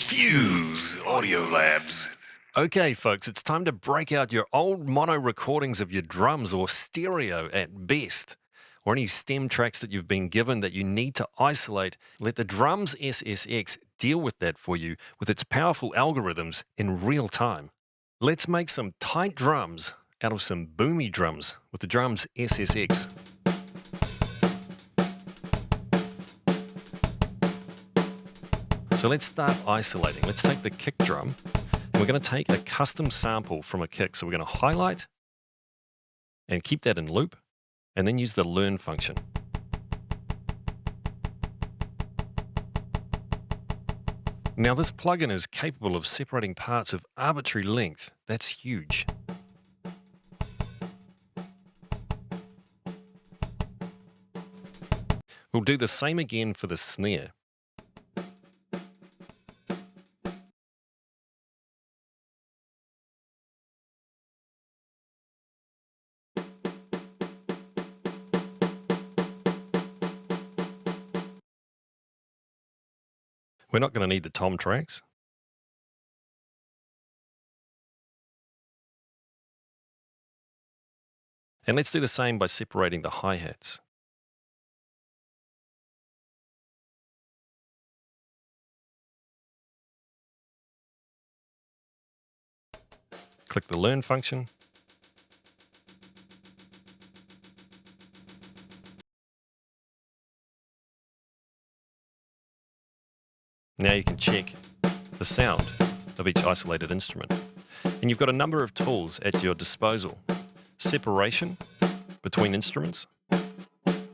Fuse Audio Labs. Okay, folks, it's time to break out your old mono recordings of your drums, or stereo at best, or any stem tracks that you've been given that you need to isolate. Let the DrumsSSX deal with that for you with its powerful algorithms in real time. Let's make some tight drums out of some boomy drums with the DrumsSSX. So let's start isolating. Let's take the kick drum, and we're going to take a custom sample from a kick. So we're going to highlight and keep that in loop, and then use the learn function. Now this plugin is capable of separating parts of arbitrary length. That's huge. We'll do the same again for the snare. We're not going to need the tom tracks. And let's do the same by separating the hi-hats. Click the learn function. Now you can check the sound of each isolated instrument. And you've got a number of tools at your disposal. Separation between instruments.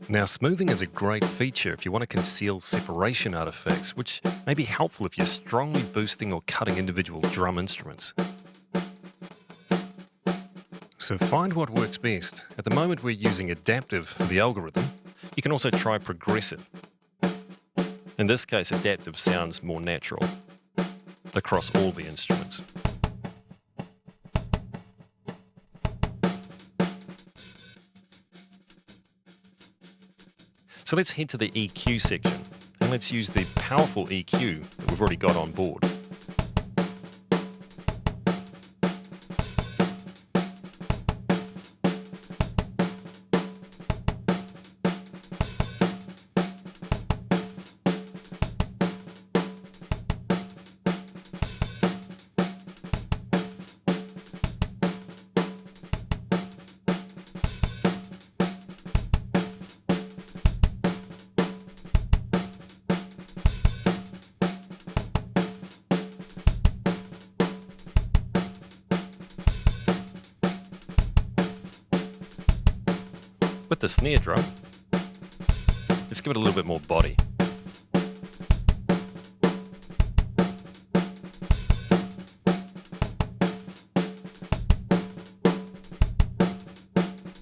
Now, smoothing is a great feature if you want to conceal separation artifacts, which may be helpful if you're strongly boosting or cutting individual drum instruments. So find what works best. At the moment, we're using adaptive for the algorithm. You can also try progressive. In this case, adaptive sounds more natural across all the instruments. So let's head to the EQ section, and let's use the powerful EQ that we've already got on board. With the snare drum, let's give it a little bit more body.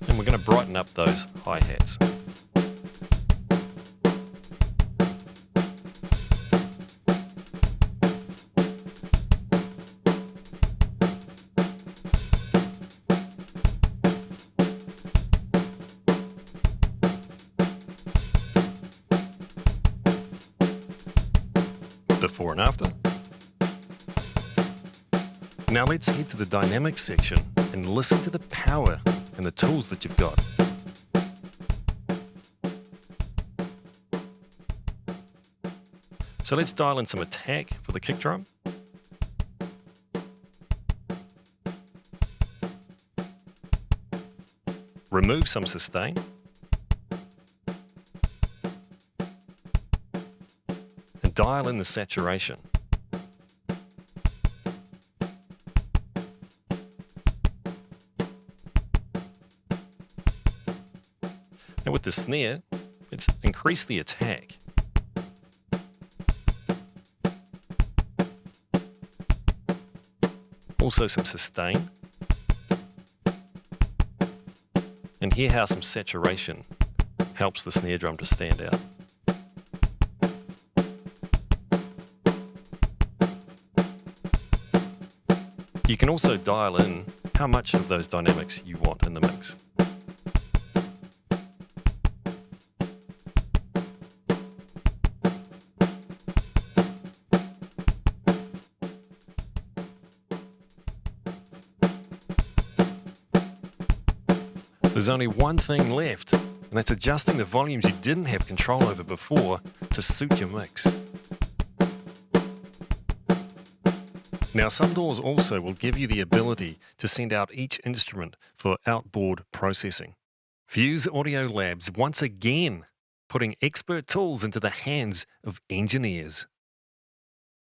And we're going to brighten up those hi-hats. Before and after. Now let's head to the dynamics section and listen to the power and the tools that you've got. So let's dial in some attack for the kick drum. Remove some sustain. Dial in the saturation. And with the snare, let's increase the attack. Also some sustain. And hear how some saturation helps the snare drum to stand out. You can also dial in how much of those dynamics you want in the mix. There's only one thing left, and that's adjusting the volumes you didn't have control over before to suit your mix. Now, some DAWs also will give you the ability to send out each instrument for outboard processing. Fuse Audio Labs once again putting expert tools into the hands of engineers.